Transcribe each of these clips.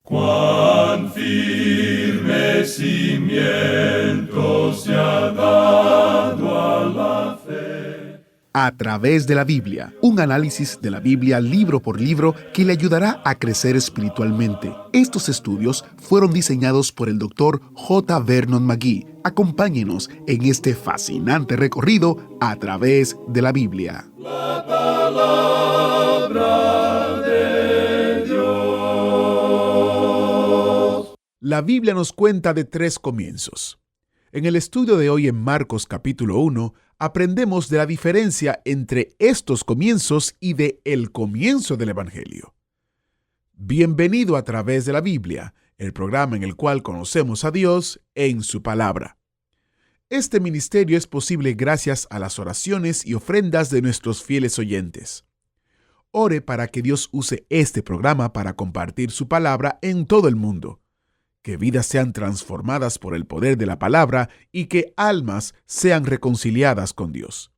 Cuán firme cimiento se ha dado a la fe. A través de la Biblia, un análisis de la Biblia libro por libro que le ayudará a crecer espiritualmente. Estos estudios fueron diseñados por el Dr. J. Vernon McGee. Acompáñenos en este fascinante recorrido a través de la Biblia. La palabra de Dios. La Biblia nos cuenta de 3 comienzos. En el estudio de hoy en Marcos capítulo 1, aprendemos de la diferencia entre estos comienzos y de el comienzo del Evangelio. Bienvenido a través de la Biblia, el programa en el cual conocemos a Dios en su palabra. Este ministerio es posible gracias a las oraciones y ofrendas de nuestros fieles oyentes. Ore para que Dios use este programa para compartir su palabra en todo el mundo. Que vidas sean transformadas por el poder de la palabra y que almas sean reconciliadas con Dios.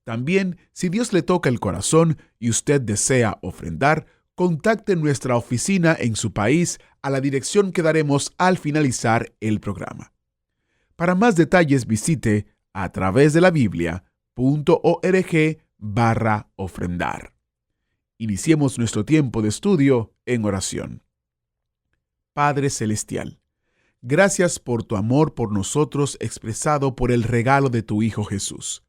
También, si Dios le toca el corazón y usted desea ofrendar, contacte nuestra oficina en su país a la dirección que daremos al finalizar el programa. Para más detalles visite a través de la Biblia.org/ofrendar. Iniciemos nuestro tiempo de estudio en oración. Padre Celestial, gracias por tu amor por nosotros expresado por el regalo de tu Hijo Jesús.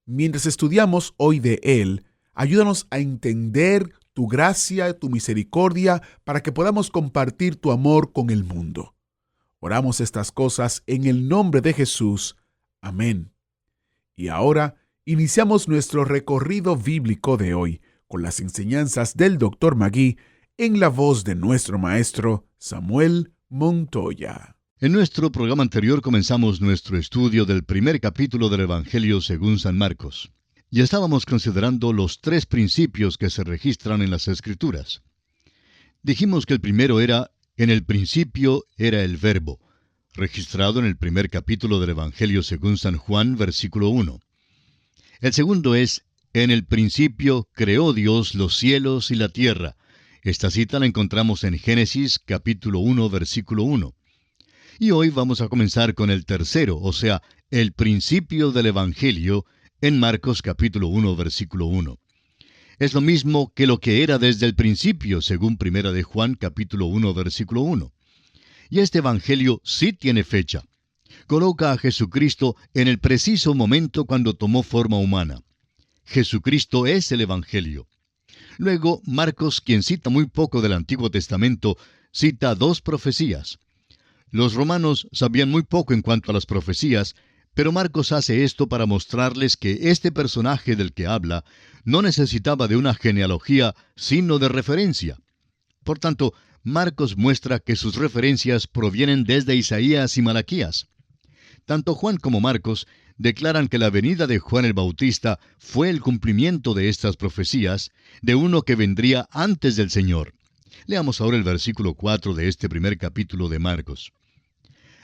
Mientras estudiamos hoy de Él, ayúdanos a entender tu gracia, tu misericordia, para que podamos compartir tu amor con el mundo. Oramos estas cosas en el nombre de Jesús. Amén. Y ahora, iniciamos nuestro recorrido bíblico de hoy con las enseñanzas del Dr. McGee en la voz de nuestro maestro Samuel Montoya. En nuestro programa anterior comenzamos nuestro estudio del primer capítulo del Evangelio según San Marcos. Y estábamos considerando los 3 principios que se registran en las Escrituras. Dijimos que el primero era, en el principio era el Verbo, registrado en el primer capítulo del Evangelio según San Juan, versículo 1. El segundo es, en el principio creó Dios los cielos y la tierra. Esta cita la encontramos en Génesis capítulo 1, versículo 1. Y hoy vamos a comenzar con el tercero, o sea, el principio del Evangelio, en Marcos capítulo 1, versículo 1. Es lo mismo que lo que era desde el principio, según Primera de Juan capítulo 1, versículo 1. Y este Evangelio sí tiene fecha. Coloca a Jesucristo en el preciso momento cuando tomó forma humana. Jesucristo es el Evangelio. Luego, Marcos, quien cita muy poco del Antiguo Testamento, cita 2 profecías. Los romanos sabían muy poco en cuanto a las profecías, pero Marcos hace esto para mostrarles que este personaje del que habla no necesitaba de una genealogía, sino de referencia. Por tanto, Marcos muestra que sus referencias provienen desde Isaías y Malaquías. Tanto Juan como Marcos declaran que la venida de Juan el Bautista fue el cumplimiento de estas profecías, de uno que vendría antes del Señor. Leamos ahora el versículo 4 de este primer capítulo de Marcos.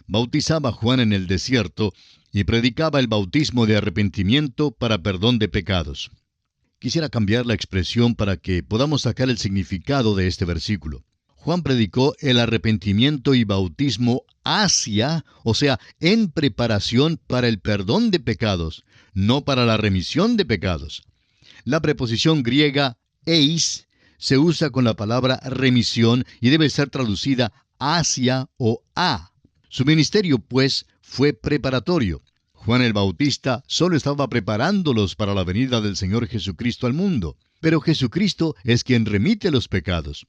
Bautizaba Juan en el desierto y predicaba el bautismo de arrepentimiento para perdón de pecados. Quisiera cambiar la expresión para que podamos sacar el significado de este versículo. Juan predicó el arrepentimiento y bautismo hacia, o sea, en preparación para el perdón de pecados, no para la remisión de pecados. La preposición griega eis se usa con la palabra remisión y debe ser traducida hacia o a. Su ministerio, pues, fue preparatorio. Juan el Bautista solo estaba preparándolos para la venida del Señor Jesucristo al mundo, pero Jesucristo es quien remite los pecados.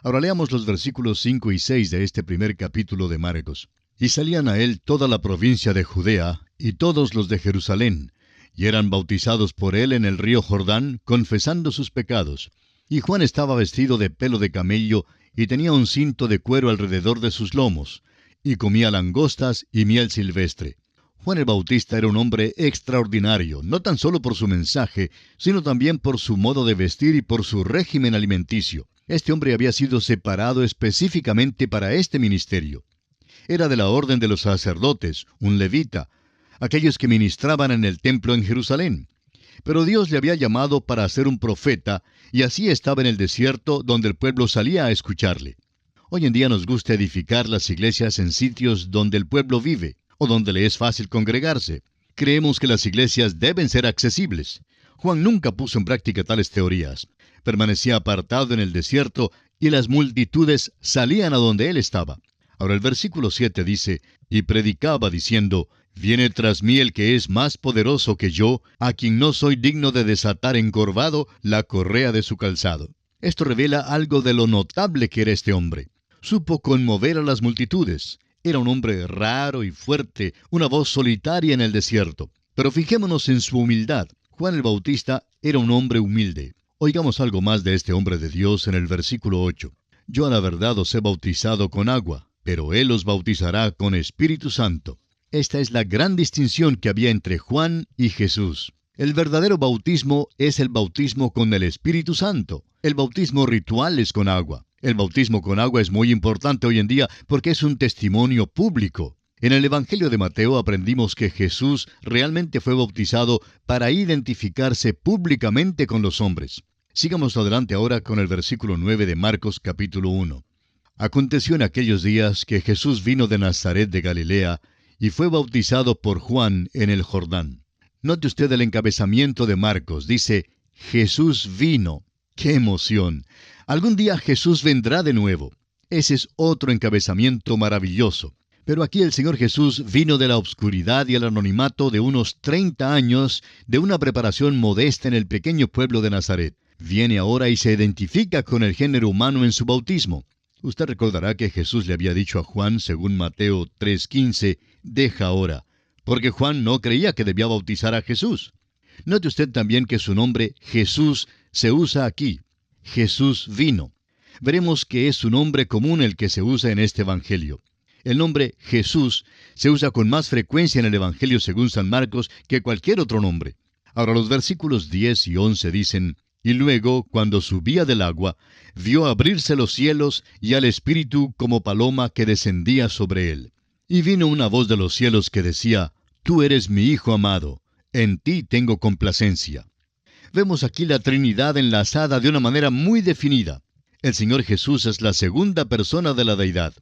Ahora leamos los versículos 5 y 6 de este primer capítulo de Marcos. Y salían a él toda la provincia de Judea y todos los de Jerusalén, y eran bautizados por él en el río Jordán, confesando sus pecados. Y Juan estaba vestido de pelo de camello y tenía un cinto de cuero alrededor de sus lomos, y comía langostas y miel silvestre. Juan el Bautista era un hombre extraordinario, no tan solo por su mensaje, sino también por su modo de vestir y por su régimen alimenticio. Este hombre había sido separado específicamente para este ministerio. Era de la orden de los sacerdotes, un levita, aquellos que ministraban en el templo en Jerusalén. Pero Dios le había llamado para ser un profeta, y así estaba en el desierto donde el pueblo salía a escucharle. Hoy en día nos gusta edificar las iglesias en sitios donde el pueblo vive o donde le es fácil congregarse. Creemos que las iglesias deben ser accesibles. Juan nunca puso en práctica tales teorías. Permanecía apartado en el desierto y las multitudes salían a donde él estaba. Ahora el versículo 7 dice, y predicaba diciendo, viene tras mí el que es más poderoso que yo, a quien no soy digno de desatar encorvado la correa de su calzado. Esto revela algo de lo notable que era este hombre. Supo conmover a las multitudes. Era un hombre raro y fuerte, una voz solitaria en el desierto. Pero fijémonos en su humildad. Juan el Bautista era un hombre humilde. Oigamos algo más de este hombre de Dios en el versículo 8. Yo a la verdad os he bautizado con agua, pero él os bautizará con Espíritu Santo. Esta es la gran distinción que había entre Juan y Jesús. El verdadero bautismo es el bautismo con el Espíritu Santo. El bautismo ritual es con agua. El bautismo con agua es muy importante hoy en día porque es un testimonio público. En el Evangelio de Mateo aprendimos que Jesús realmente fue bautizado para identificarse públicamente con los hombres. Sigamos adelante ahora con el versículo 9 de Marcos capítulo 1. Aconteció en aquellos días que Jesús vino de Nazaret de Galilea y fue bautizado por Juan en el Jordán. Note usted el encabezamiento de Marcos. Dice, Jesús vino. ¡Qué emoción! Algún día Jesús vendrá de nuevo. Ese es otro encabezamiento maravilloso. Pero aquí el Señor Jesús vino de la obscuridad y el anonimato de unos 30 años de una preparación modesta en el pequeño pueblo de Nazaret. Viene ahora y se identifica con el género humano en su bautismo. Usted recordará que Jesús le había dicho a Juan, según Mateo 3:15, deja ahora, porque Juan no creía que debía bautizar a Jesús. Note usted también que su nombre, Jesús, se usa aquí. Jesús vino. Veremos que es un nombre común el que se usa en este Evangelio. El nombre Jesús se usa con más frecuencia en el Evangelio según San Marcos que cualquier otro nombre. Ahora los versículos 10 y 11 dicen, y luego, cuando subía del agua, vio abrirse los cielos y al Espíritu como paloma que descendía sobre él. Y vino una voz de los cielos que decía, Tú eres mi Hijo amado, en ti tengo complacencia. Vemos aquí la Trinidad enlazada de una manera muy definida. El Señor Jesús es la segunda persona de la Deidad.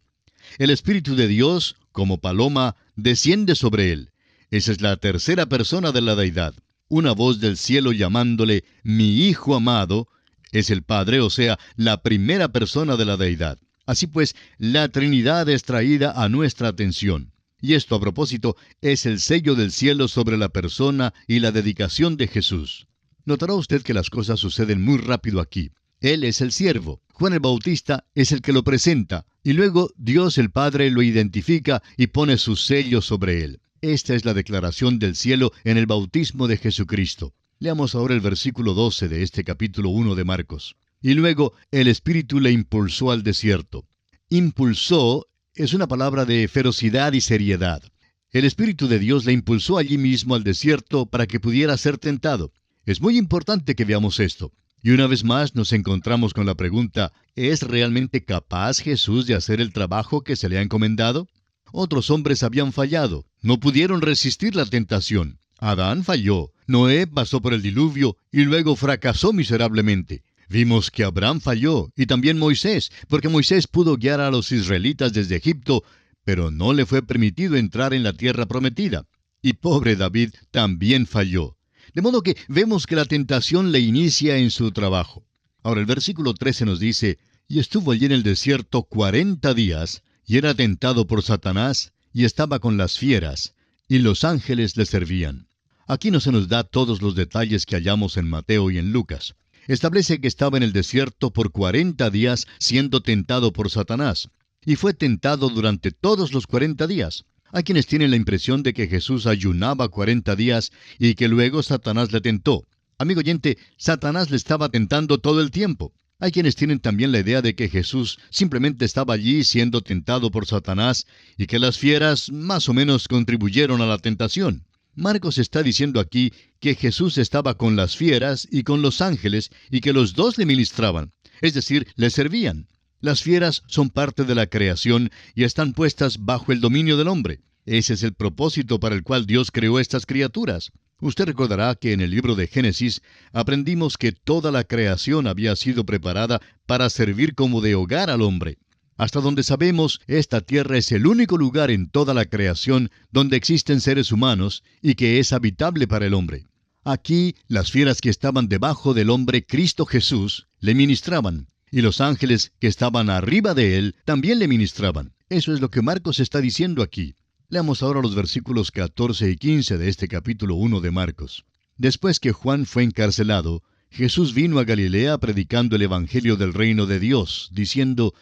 El Espíritu de Dios, como paloma, desciende sobre él. Esa es la tercera persona de la Deidad. Una voz del cielo llamándole mi Hijo amado, es el Padre, o sea, la primera persona de la Deidad. Así pues, la Trinidad es traída a nuestra atención. Y esto, a propósito, es el sello del cielo sobre la persona y la dedicación de Jesús. Notará usted que las cosas suceden muy rápido aquí. Él es el siervo. Juan el Bautista es el que lo presenta. Y luego Dios el Padre lo identifica y pone su sello sobre él. Esta es la declaración del cielo en el bautismo de Jesucristo. Leamos ahora el versículo 12 de este capítulo 1 de Marcos. Y luego el Espíritu le impulsó al desierto. Impulsó es una palabra de ferocidad y seriedad. El Espíritu de Dios le impulsó allí mismo al desierto para que pudiera ser tentado. Es muy importante que veamos esto. Y una vez más nos encontramos con la pregunta, ¿es realmente capaz Jesús de hacer el trabajo que se le ha encomendado? Otros hombres habían fallado, no pudieron resistir la tentación. Adán falló, Noé pasó por el diluvio y luego fracasó miserablemente. Vimos que Abraham falló y también Moisés, porque Moisés pudo guiar a los israelitas desde Egipto, pero no le fue permitido entrar en la tierra prometida. Y pobre David también falló. De modo que vemos que la tentación le inicia en su trabajo. Ahora el versículo 13 nos dice, y estuvo allí en el desierto 40 días, y era tentado por Satanás, y estaba con las fieras, y los ángeles le servían. Aquí no se nos da todos los detalles que hallamos en Mateo y en Lucas. Establece que estaba en el desierto por 40 días siendo tentado por Satanás, y fue tentado durante todos los 40 días. Hay quienes tienen la impresión de que Jesús ayunaba 40 días y que luego Satanás le tentó. Amigo oyente, Satanás le estaba tentando todo el tiempo. Hay quienes tienen también la idea de que Jesús simplemente estaba allí siendo tentado por Satanás y que las fieras más o menos contribuyeron a la tentación. Marcos está diciendo aquí que Jesús estaba con las fieras y con los ángeles y que los dos le ministraban, es decir, le servían. Las fieras son parte de la creación y están puestas bajo el dominio del hombre. Ese es el propósito para el cual Dios creó estas criaturas. Usted recordará que en el libro de Génesis aprendimos que toda la creación había sido preparada para servir como de hogar al hombre. Hasta donde sabemos, esta tierra es el único lugar en toda la creación donde existen seres humanos y que es habitable para el hombre. Aquí, las fieras que estaban debajo del hombre Cristo Jesús le ministraban, y los ángeles que estaban arriba de él también le ministraban. Eso es lo que Marcos está diciendo aquí. Leamos ahora los versículos 14 y 15 de este capítulo 1 de Marcos. Después que Juan fue encarcelado, Jesús vino a Galilea predicando el Evangelio del reino de Dios, diciendo: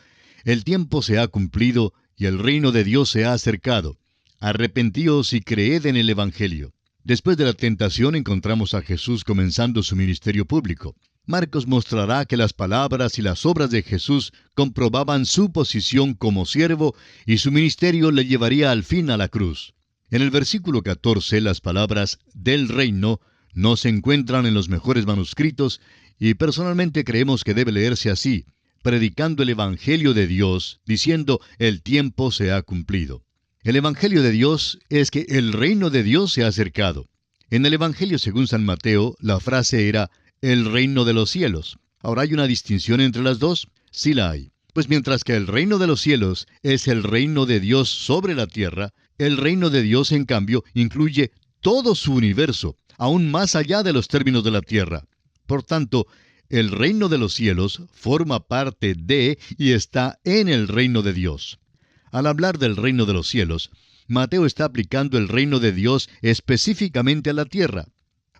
El tiempo se ha cumplido y el reino de Dios se ha acercado. Arrepentíos y creed en el Evangelio. Después de la tentación encontramos a Jesús comenzando su ministerio público. Marcos mostrará que las palabras y las obras de Jesús comprobaban su posición como siervo y su ministerio le llevaría al fin a la cruz. En el versículo 14 las palabras «del reino» no se encuentran en los mejores manuscritos y personalmente creemos que debe leerse así: predicando el Evangelio de Dios, diciendo «el tiempo se ha cumplido». El Evangelio de Dios es que el reino de Dios se ha acercado. En el Evangelio según San Mateo, la frase era «el reino de los cielos». ¿Ahora hay una distinción entre las dos? Sí la hay. Pues mientras que el reino de los cielos es el reino de Dios sobre la tierra, el reino de Dios, en cambio, incluye todo su universo, aún más allá de los términos de la tierra. Por tanto, el reino de los cielos forma parte de y está en el reino de Dios. Al hablar del reino de los cielos, Mateo está aplicando el reino de Dios específicamente a la tierra.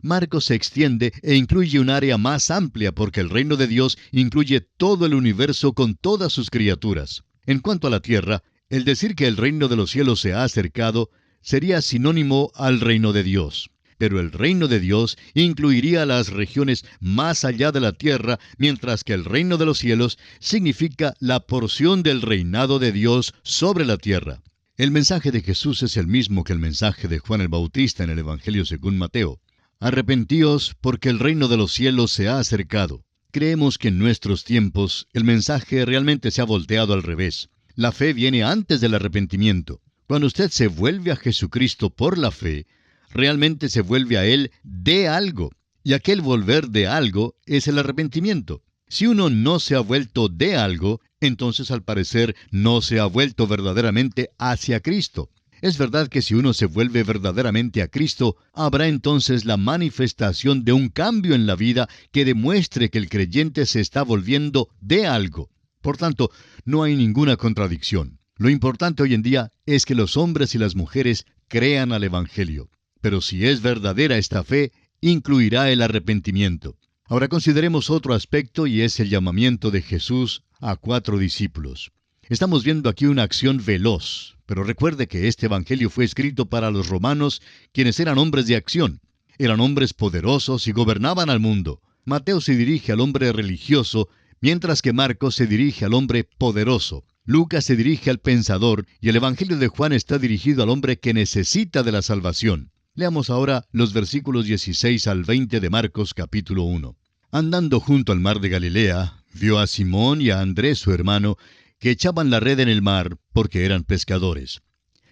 Marcos se extiende e incluye un área más amplia porque el reino de Dios incluye todo el universo con todas sus criaturas. En cuanto a la tierra, el decir que el reino de los cielos se ha acercado sería sinónimo al reino de Dios. Pero el reino de Dios incluiría las regiones más allá de la tierra, mientras que el reino de los cielos significa la porción del reinado de Dios sobre la tierra. El mensaje de Jesús es el mismo que el mensaje de Juan el Bautista en el Evangelio según Mateo. Arrepentíos porque el reino de los cielos se ha acercado. Creemos que en nuestros tiempos el mensaje realmente se ha volteado al revés. La fe viene antes del arrepentimiento. Cuando usted se vuelve a Jesucristo por la fe, realmente se vuelve a Él de algo. Y aquel volver de algo es el arrepentimiento. Si uno no se ha vuelto de algo, entonces al parecer no se ha vuelto verdaderamente hacia Cristo. Es verdad que si uno se vuelve verdaderamente a Cristo, habrá entonces la manifestación de un cambio en la vida que demuestre que el creyente se está volviendo de algo. Por tanto, no hay ninguna contradicción. Lo importante hoy en día es que los hombres y las mujeres crean al Evangelio. Pero si es verdadera esta fe, incluirá el arrepentimiento. Ahora consideremos otro aspecto y es el llamamiento de Jesús a 4 discípulos. Estamos viendo aquí una acción veloz, pero recuerde que este Evangelio fue escrito para los romanos, quienes eran hombres de acción. Eran hombres poderosos y gobernaban al mundo. Mateo se dirige al hombre religioso, mientras que Marcos se dirige al hombre poderoso. Lucas se dirige al pensador y el Evangelio de Juan está dirigido al hombre que necesita de la salvación. Leamos ahora los versículos 16 al 20 de Marcos capítulo 1. Andando junto al mar de Galilea, vio a Simón y a Andrés su hermano, que echaban la red en el mar, porque eran pescadores.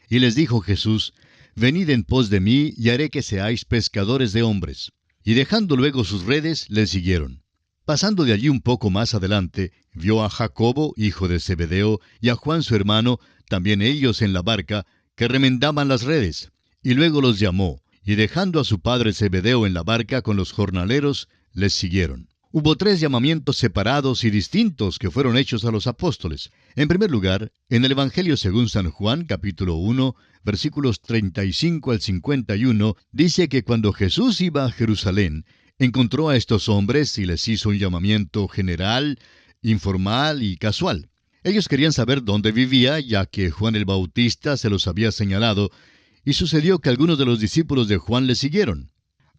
Y les dijo Jesús: Venid en pos de mí, y haré que seáis pescadores de hombres. Y dejando luego sus redes, le siguieron. Pasando de allí un poco más adelante, vio a Jacobo, hijo de Zebedeo, y a Juan su hermano, también ellos en la barca, que remendaban las redes. Y luego los llamó, y dejando a su padre Zebedeo en la barca con los jornaleros, les siguieron. Hubo 3 llamamientos separados y distintos que fueron hechos a los apóstoles. En primer lugar, en el Evangelio según San Juan, capítulo 1, versículos 35 al 51, dice que cuando Jesús iba a Jerusalén, encontró a estos hombres y les hizo un llamamiento general, informal y casual. Ellos querían saber dónde vivía, ya que Juan el Bautista se los había señalado, y sucedió que algunos de los discípulos de Juan le siguieron.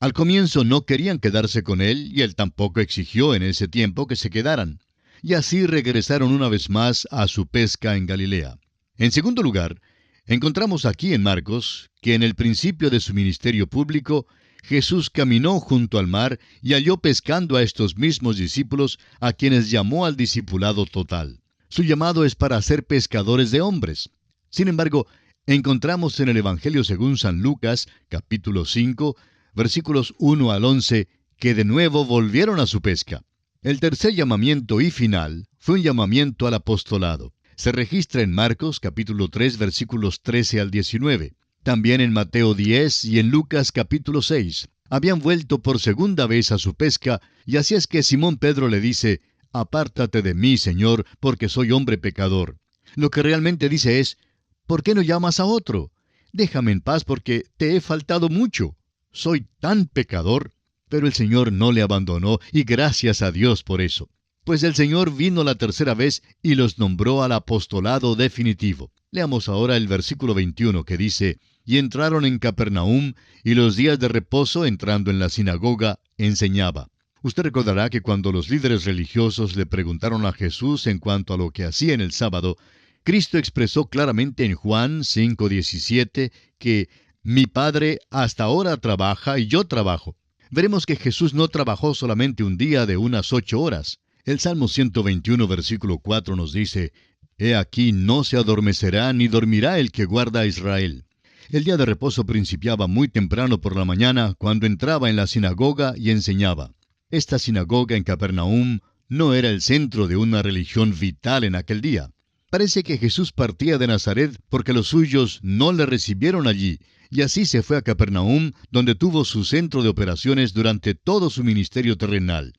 Al comienzo no querían quedarse con él, y él tampoco exigió en ese tiempo que se quedaran. Y así regresaron una vez más a su pesca en Galilea. En segundo lugar, encontramos aquí en Marcos que en el principio de su ministerio público, Jesús caminó junto al mar y halló pescando a estos mismos discípulos, a quienes llamó al discipulado total. Su llamado es para ser pescadores de hombres. Sin embargo, encontramos en el Evangelio según San Lucas, capítulo 5, versículos 1 al 11, que de nuevo volvieron a su pesca. El tercer llamamiento y final fue un llamamiento al apostolado. Se registra en Marcos capítulo 3 versículos 13 al 19. También en Mateo 10 y en Lucas capítulo 6. Habían vuelto por segunda vez a su pesca, y así es que Simón Pedro le dice: «Apártate de mí, Señor, porque soy hombre pecador». Lo que realmente dice es: «¿Por qué no llamas a otro? Déjame en paz porque te he faltado mucho. Soy tan pecador». Pero el Señor no le abandonó, y gracias a Dios por eso. Pues el Señor vino la tercera vez y los nombró al apostolado definitivo. Leamos ahora el versículo 21 que dice: «Y entraron en Capernaum, y los días de reposo, entrando en la sinagoga, enseñaba». Usted recordará que cuando los líderes religiosos le preguntaron a Jesús en cuanto a lo que hacía en el sábado, Cristo expresó claramente en Juan 5:17 que «Mi Padre hasta ahora trabaja y yo trabajo». Veremos que Jesús no trabajó solamente un día de unas 8 horas. El Salmo 121, versículo 4 nos dice: «He aquí no se adormecerá ni dormirá el que guarda a Israel». El día de reposo principiaba muy temprano por la mañana, cuando entraba en la sinagoga y enseñaba. Esta sinagoga en Capernaum no era el centro de una religión vital en aquel día. Parece que Jesús partía de Nazaret porque los suyos no le recibieron allí, y así se fue a Capernaum, donde tuvo su centro de operaciones durante todo su ministerio terrenal.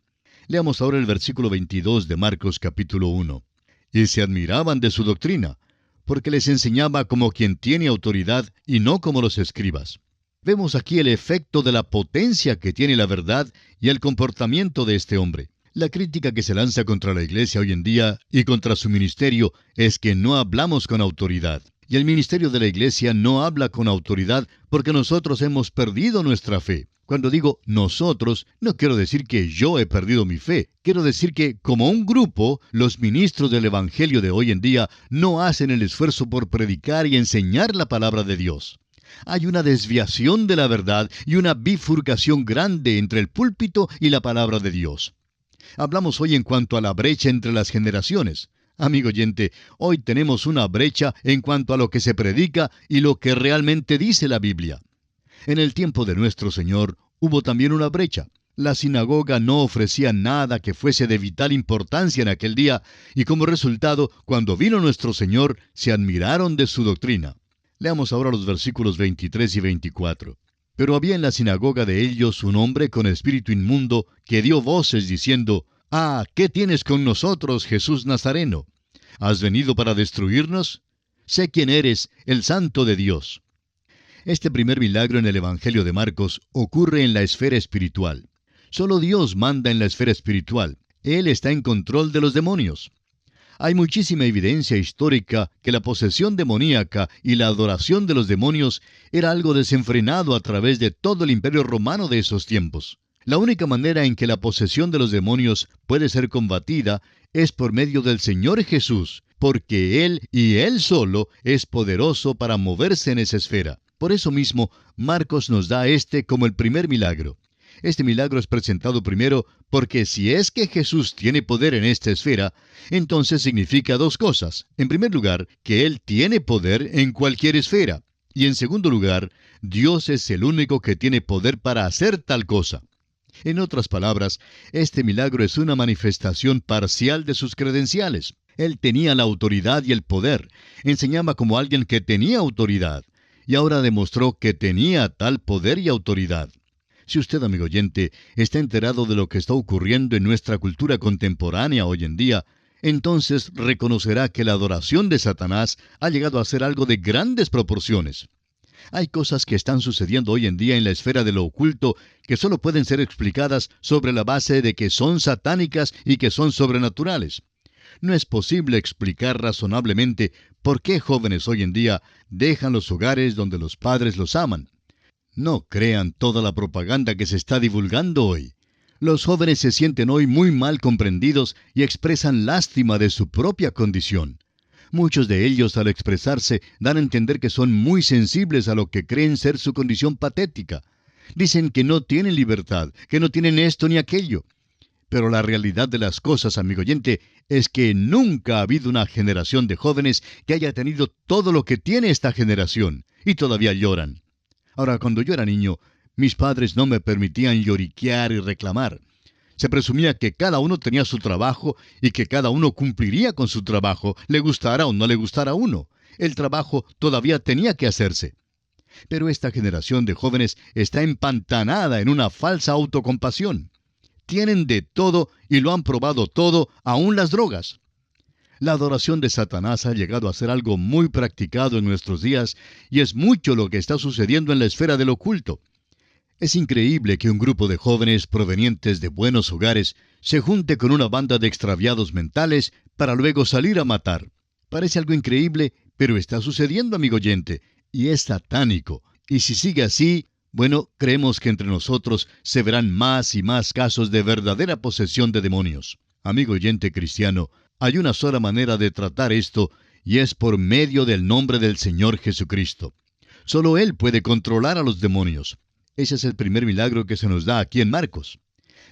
Leamos ahora el versículo 22 de Marcos capítulo 1. «Y se admiraban de su doctrina, porque les enseñaba como quien tiene autoridad y no como los escribas». Vemos aquí el efecto de la potencia que tiene la verdad y el comportamiento de este hombre. La crítica que se lanza contra la iglesia hoy en día y contra su ministerio es que no hablamos con autoridad. Y el ministerio de la iglesia no habla con autoridad porque nosotros hemos perdido nuestra fe. Cuando digo nosotros, no quiero decir que yo he perdido mi fe. Quiero decir que, como un grupo, los ministros del Evangelio de hoy en día no hacen el esfuerzo por predicar y enseñar la palabra de Dios. Hay una desviación de la verdad y una bifurcación grande entre el púlpito y la palabra de Dios. Hablamos hoy en cuanto a la brecha entre las generaciones. Amigo oyente, hoy tenemos una brecha en cuanto a lo que se predica y lo que realmente dice la Biblia. En el tiempo de nuestro Señor hubo también una brecha. La sinagoga no ofrecía nada que fuese de vital importancia en aquel día, y como resultado, cuando vino nuestro Señor, se admiraron de su doctrina. Leamos ahora los versículos 23 y 24. «Pero había en la sinagoga de ellos un hombre con espíritu inmundo que dio voces diciendo: «Ah, ¿qué tienes con nosotros, Jesús Nazareno? ¿Has venido para destruirnos? Sé quién eres, el Santo de Dios». Este primer milagro en el Evangelio de Marcos ocurre en la esfera espiritual. Solo Dios manda en la esfera espiritual. Él está en control de los demonios. Hay muchísima evidencia histórica que la posesión demoníaca y la adoración de los demonios era algo desenfrenado a través de todo el imperio romano de esos tiempos. La única manera en que la posesión de los demonios puede ser combatida es por medio del Señor Jesús, porque Él y Él solo es poderoso para moverse en esa esfera. Por eso mismo, Marcos nos da este como el primer milagro. Este milagro es presentado primero porque si es que Jesús tiene poder en esta esfera, entonces significa dos cosas. En primer lugar, que Él tiene poder en cualquier esfera. Y en segundo lugar, Dios es el único que tiene poder para hacer tal cosa. En otras palabras, este milagro es una manifestación parcial de sus credenciales. Él tenía la autoridad y el poder. Enseñaba como alguien que tenía autoridad. Y ahora demostró que tenía tal poder y autoridad. Si usted, amigo oyente, está enterado de lo que está ocurriendo en nuestra cultura contemporánea hoy en día, entonces reconocerá que la adoración de Satanás ha llegado a ser algo de grandes proporciones. Hay cosas que están sucediendo hoy en día en la esfera de lo oculto que solo pueden ser explicadas sobre la base de que son satánicas y que son sobrenaturales. No es posible explicar razonablemente por qué jóvenes hoy en día dejan los hogares donde los padres los aman. No crean toda la propaganda que se está divulgando hoy. Los jóvenes se sienten hoy muy mal comprendidos y expresan lástima de su propia condición. Muchos de ellos, al expresarse, dan a entender que son muy sensibles a lo que creen ser su condición patética. Dicen que no tienen libertad, que no tienen esto ni aquello. Pero la realidad de las cosas, amigo oyente, es que nunca ha habido una generación de jóvenes que haya tenido todo lo que tiene esta generación, y todavía lloran. Ahora, cuando yo era niño, mis padres no me permitían lloriquear y reclamar. Se presumía que cada uno tenía su trabajo y que cada uno cumpliría con su trabajo, le gustara o no le gustara a uno. El trabajo todavía tenía que hacerse. Pero esta generación de jóvenes está empantanada en una falsa autocompasión. Tienen de todo y lo han probado todo, aún las drogas. La adoración de Satanás ha llegado a ser algo muy practicado en nuestros días y es mucho lo que está sucediendo en la esfera del oculto. Es increíble que un grupo de jóvenes provenientes de buenos hogares se junte con una banda de extraviados mentales para luego salir a matar. Parece algo increíble, pero está sucediendo, amigo oyente, y es satánico. Y si sigue así, bueno, creemos que entre nosotros se verán más y más casos de verdadera posesión de demonios. Amigo oyente cristiano, hay una sola manera de tratar esto, y es por medio del nombre del Señor Jesucristo. Solo Él puede controlar a los demonios. Ese es el primer milagro que se nos da aquí en Marcos.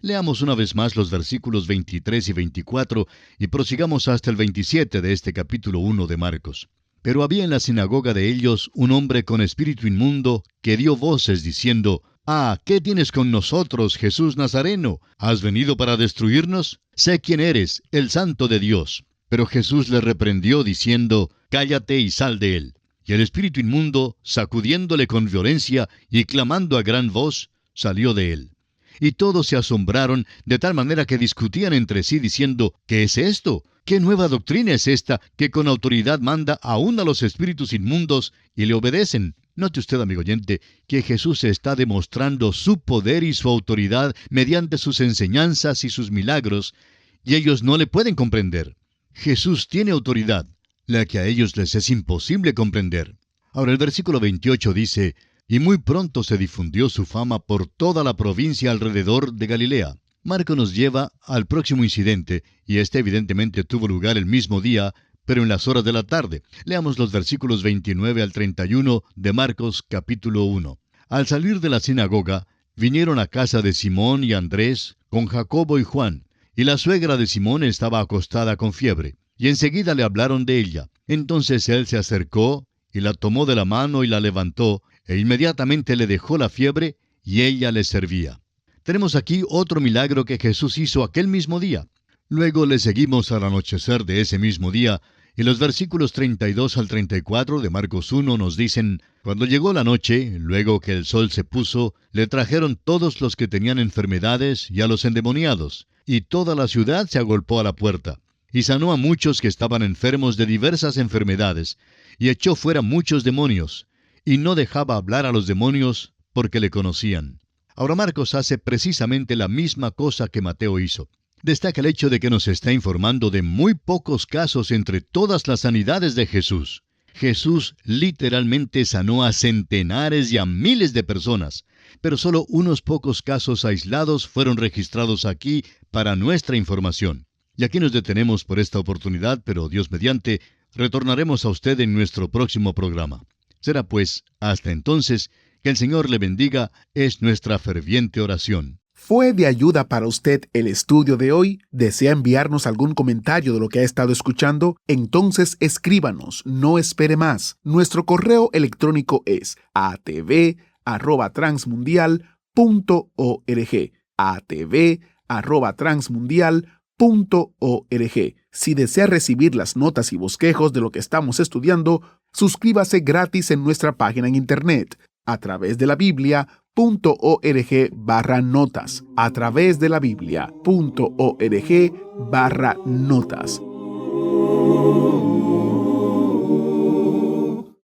Leamos una vez más los versículos 23 y 24 y prosigamos hasta el 27 de este capítulo 1 de Marcos. Pero había en la sinagoga de ellos un hombre con espíritu inmundo que dio voces diciendo: «Ah, ¿qué tienes con nosotros, Jesús Nazareno? ¿Has venido para destruirnos? Sé quién eres, el Santo de Dios». Pero Jesús le reprendió diciendo: «Cállate y sal de él». Y el espíritu inmundo, sacudiéndole con violencia y clamando a gran voz, salió de él. Y todos se asombraron de tal manera que discutían entre sí diciendo: «¿Qué es esto? ¿Qué nueva doctrina es esta que con autoridad manda aún a los espíritus inmundos y le obedecen?» Note usted, amigo oyente, que Jesús está demostrando su poder y su autoridad mediante sus enseñanzas y sus milagros, y ellos no le pueden comprender. Jesús tiene autoridad, la que a ellos les es imposible comprender. Ahora el versículo 28 dice: «Y muy pronto se difundió su fama por toda la provincia alrededor de Galilea». Marco nos lleva al próximo incidente, y este evidentemente tuvo lugar el mismo día, pero en las horas de la tarde. Leamos los versículos 29 al 31 de Marcos capítulo 1. Al salir de la sinagoga, vinieron a casa de Simón y Andrés, con Jacobo y Juan, y la suegra de Simón estaba acostada con fiebre, y enseguida le hablaron de ella. Entonces él se acercó, y la tomó de la mano y la levantó, e inmediatamente le dejó la fiebre, y ella le servía. Tenemos aquí otro milagro que Jesús hizo aquel mismo día. Luego le seguimos al anochecer de ese mismo día, y los versículos 32 al 34 de Marcos 1 nos dicen: «Cuando llegó la noche, luego que el sol se puso, le trajeron todos los que tenían enfermedades y a los endemoniados, y toda la ciudad se agolpó a la puerta. Y sanó a muchos que estaban enfermos de diversas enfermedades, y echó fuera muchos demonios, y no dejaba hablar a los demonios porque le conocían». Ahora Marcos hace precisamente la misma cosa que Mateo hizo. Destaca el hecho de que nos está informando de muy pocos casos entre todas las sanidades de Jesús. Jesús literalmente sanó a centenares y a miles de personas, pero solo unos pocos casos aislados fueron registrados aquí para nuestra información. Y aquí nos detenemos por esta oportunidad, pero Dios mediante, retornaremos a usted en nuestro próximo programa. Será pues, hasta entonces, que el Señor le bendiga, es nuestra ferviente oración. ¿Fue de ayuda para usted el estudio de hoy? ¿Desea enviarnos algún comentario de lo que ha estado escuchando? Entonces escríbanos, no espere más. Nuestro correo electrónico es atv@transmundial.org. atv@transmundial.org. Si desea recibir las notas y bosquejos de lo que estamos estudiando, suscríbase gratis en nuestra página en internet, a través de la Biblia.org/notas, a través de la Biblia.org/notas.